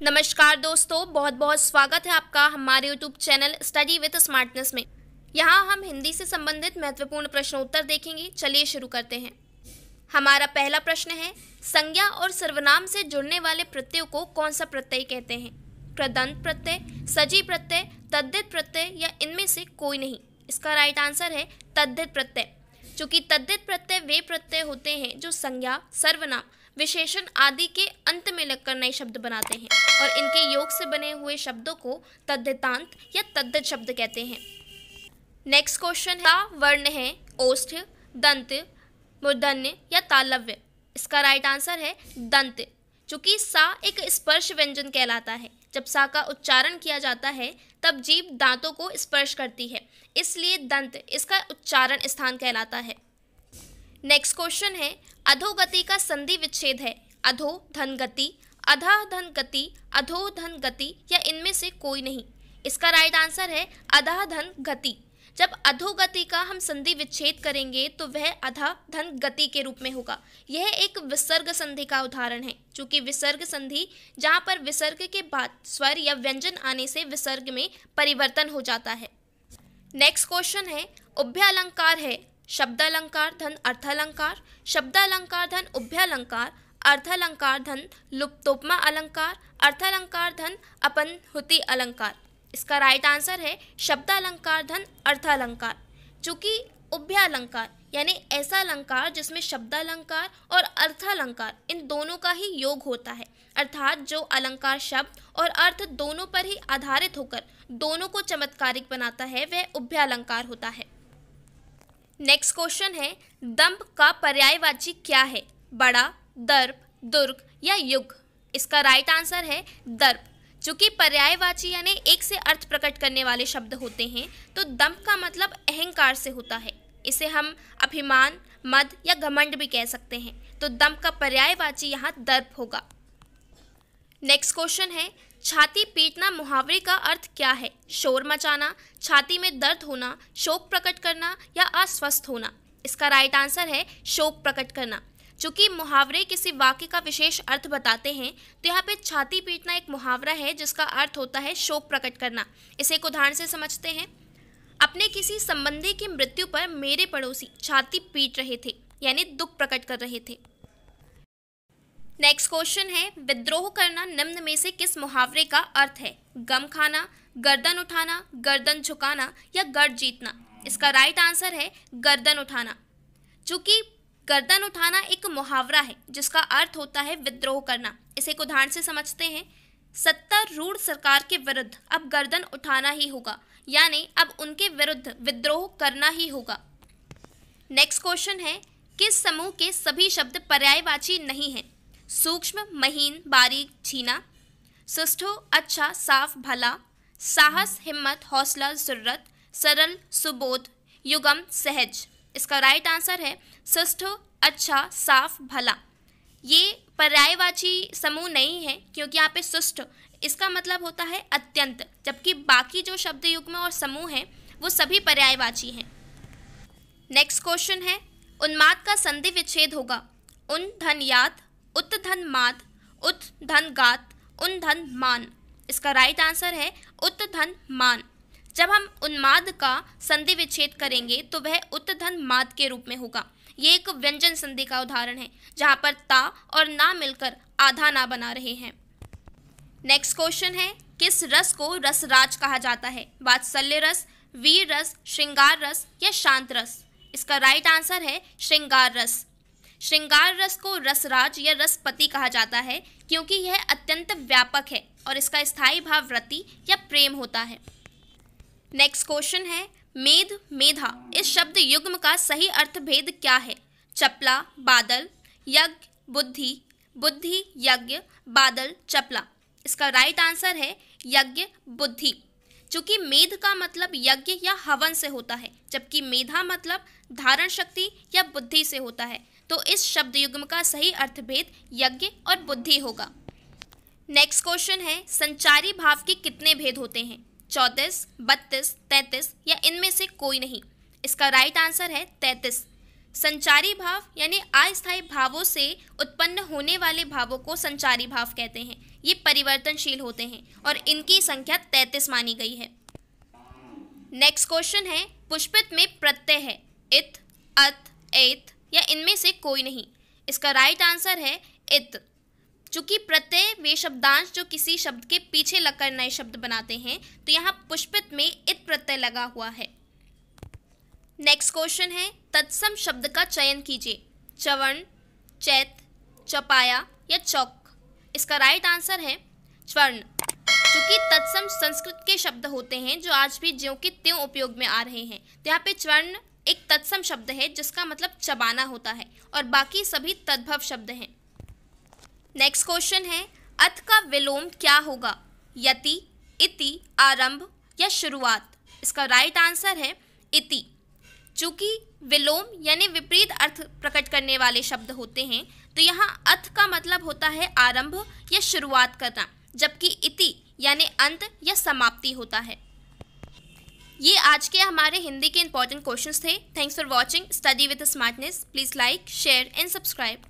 नमस्कार दोस्तों, बहुत बहुत स्वागत है आपका हमारे YouTube channel study with smartness में। यहाँ हम हिंदी से संबंधित महत्वपूर्ण प्रश्नोत्तर देखेंगे। चलिए शुरू करते हैं। हमारा पहला प्रश्न है, संज्ञा और सर्वनाम से जुड़ने वाले प्रत्ययों को कौन सा प्रत्यय कहते हैं? कृदंत प्रत्यय, सजी प्रत्यय, तद्धित प्रत्यय या इनमें से कोई नहीं। इसका राइट आंसर है तद्धित प्रत्यय। चूंकि तद्धित प्रत्यय वे प्रत्यय होते हैं जो संज्ञा, सर्वनाम, विशेषण आदि के अंत में लगकर नए शब्द बनाते हैं और इनके योग से बने हुए शब्दों को तद्धितांत या तद्धित शब्द कहते हैं। नेक्स्ट क्वेश्चन का वर्ण है ओष्ठ, दंत, मूर्धन्य या तालव्य। इसका राइट आंसर है दंत। चूंकि सा एक स्पर्श व्यंजन कहलाता है। जब सा का उच्चारण किया जाता है तब जीभ दांतों को स्पर्श करती है, इसलिए दंत इसका उच्चारण स्थान कहलाता है। नेक्स्ट क्वेश्चन है, अधोगति का संधि विच्छेद है अधो धन गति, अधा धन गति, अधो धन गति या इनमें से कोई नहीं। इसका राइट आंसर है अधा धन गति। जब अधोगति का हम संधि विच्छेद करेंगे तो वह अधा धन गति के रूप में होगा। यह एक विसर्ग संधि का उदाहरण है। चूंकि विसर्ग संधि जहाँ पर विसर्ग के बाद स्वर या व्यंजन आने से विसर्ग में परिवर्तन हो जाता है। नेक्स्ट क्वेश्चन है, उभयालंकार है शब्दालंकार धन अर्थालंकार, शब्दालंकार धन उभयालंकार, अर्थालंकार धन लुप्तोपमा अलंकार, अर्थालंकार धन अपनहुति अलंकार। इसका राइट आंसर है शब्दालंकार धन अर्थालंकार। चूंकि उभयालंकार यानी ऐसा अलंकार जिसमें शब्दालंकार और अर्थालंकार इन दोनों का ही योग होता है, अर्थात जो अलंकार शब्द और अर्थ दोनों पर ही आधारित होकर दोनों को चमत्कारिक बनाता है वह उभयालंकार होता है। नेक्स्ट क्वेश्चन है, दंभ का पर्यायवाची क्या है? बड़ा, दर्प, दुर्ग या युग। इसका राइट आंसर है दर्प। चूंकि पर्यायवाची यानी एक से अर्थ प्रकट करने वाले शब्द होते हैं तो दंभ का मतलब अहंकार से होता है। इसे हम अभिमान, मद या घमंड भी कह सकते हैं। तो दंभ का पर्यायवाची यहाँ दर्प होगा। नेक्स्ट क्वेश्चन है, छाती पीटना मुहावरे का अर्थ क्या है? शोर मचाना, छाती में दर्द होना, शोक प्रकट करना या अस्वस्थ होना। इसका राइट आंसर है शोक प्रकट करना। चूंकि मुहावरे किसी वाक्य का विशेष अर्थ बताते हैं तो यहाँ पे छाती पीटना एक मुहावरा है जिसका अर्थ होता है शोक प्रकट करना। इसे एक उदाहरण से समझते हैं। अपने किसी संबंधी की मृत्यु पर मेरे पड़ोसी छाती पीट रहे थे यानी दुख प्रकट कर रहे थे। नेक्स्ट क्वेश्चन है, विद्रोह करना निम्न में से किस मुहावरे का अर्थ है? गम खाना, गर्दन उठाना, गर्दन झुकाना या गर्द जीतना। इसका राइट आंसर है गर्दन उठाना। चूंकि गर्दन उठाना एक मुहावरा है जिसका अर्थ होता है विद्रोह करना। इसे एक उदाहरण से समझते हैं। सत्तारूढ़ सरकार के विरुद्ध अब गर्दन उठाना ही होगा, यानी अब उनके विरुद्ध विद्रोह करना ही होगा। नेक्स्ट क्वेश्चन है, किस समूह के सभी शब्द पर्यायवाची नहीं हैं? सूक्ष्म, महीन, बारीक, छीना, सुष्ठु, अच्छा, साफ, भला, साहस, हिम्मत, हौसला, जरूरत, सरल, सुबोध, युगम, सहज। इसका राइट आंसर है सुष्ठु, अच्छा, साफ, भला। ये पर्यायवाची समूह नहीं है क्योंकि यहाँ पे सुष्ठु इसका मतलब होता है अत्यंत, जबकि बाकी जो शब्द युग्म और समूह हैं वो सभी पर्यायवाची हैं। नेक्स्ट क्वेश्चन है, उन्माद का संधि विच्छेद होगा उन धन याद, उत धन माद, उत धन गात, उन धन मान। इसका राइट आंसर है उत धन मान। जब हम उन्माद का संधि विच्छेद करेंगे तो वह उत धन माद के रूप में होगा। ये एक व्यंजन संधि का उदाहरण है जहाँ पर ता और ना मिलकर आधा ना बना रहे हैं। नेक्स्ट क्वेश्चन है, किस रस को रसराज कहा जाता है? वात्सल्य रस, वीर रस, श्रृंगार रस या शांत रस। इसका राइट आंसर है श्रृंगार रस। श्रृंगार रस को रसराज या रसपति कहा जाता है क्योंकि यह अत्यंत व्यापक है और इसका स्थायी भाव रति या प्रेम होता है। नेक्स्ट क्वेश्चन है, मेध, मेधा इस शब्द युग्म का सही अर्थ भेद क्या है? चपला, बादल, यज्ञ, बुद्धि, बुद्धि, यज्ञ, बादल, चपला। इसका राइट आंसर है यज्ञ, बुद्धि। चूंकि मेध का मतलब यज्ञ या हवन से होता है जबकि मेधा मतलब धारण शक्ति या बुद्धि से होता है, तो इस शब्द युग्म का सही अर्थभेद यज्ञ और बुद्धि होगा। नेक्स्ट क्वेश्चन है, संचारी भाव के कितने भेद होते हैं? 34, 32, 33 या इनमें से कोई नहीं। इसका राइट आंसर है 33। संचारी भाव यानी अस्थायी भावों से उत्पन्न होने वाले भावों को संचारी भाव कहते हैं। ये परिवर्तनशील होते हैं और इनकी संख्या 33 मानी गई है। नेक्स्ट क्वेश्चन है, पुष्पित में प्रत्यय है इत, अत, एत या इनमें से कोई नहीं। इसका राइट आंसर है इत। चूंकि प्रत्यय वे शब्दांश जो किसी शब्द के पीछे लगकर नए शब्द बनाते हैं, तो यहाँ पुष्पित में इत प्रत्यय लगा हुआ है। नेक्स्ट क्वेश्चन है, तत्सम शब्द का चयन कीजिए, चवर्ण, चैत, चौपाया या चौक। इसका राइट आंसर है स्वर्ण। चूंकि तत्सम संस्कृत के शब्द होते हैं जो आज भी ज्यों के त्यों उपयोग में आ रहे हैं, तो यहाँ पे स्वर्ण एक तत्सम शब्द है जिसका मतलब चबाना होता है और बाकी सभी तद्भव शब्द हैं। नेक्स्ट क्वेश्चन है, अथ का विलोम क्या होगा, यति, इति, आरंभ या शुरुआत। इसका राइट आंसर है इति। चूंकि विलोम यानी विपरीत अर्थ प्रकट करने वाले शब्द होते हैं, तो यहाँ अथ का मतलब होता है आरंभ या शुरुआत करना, जबकि इति यानी अंत या समाप्ति होता है। ये आज के हमारे हिंदी के इंपॉर्टेंट क्वेश्चंस थे। Thanks for watching study with smartness. Please like, share and subscribe.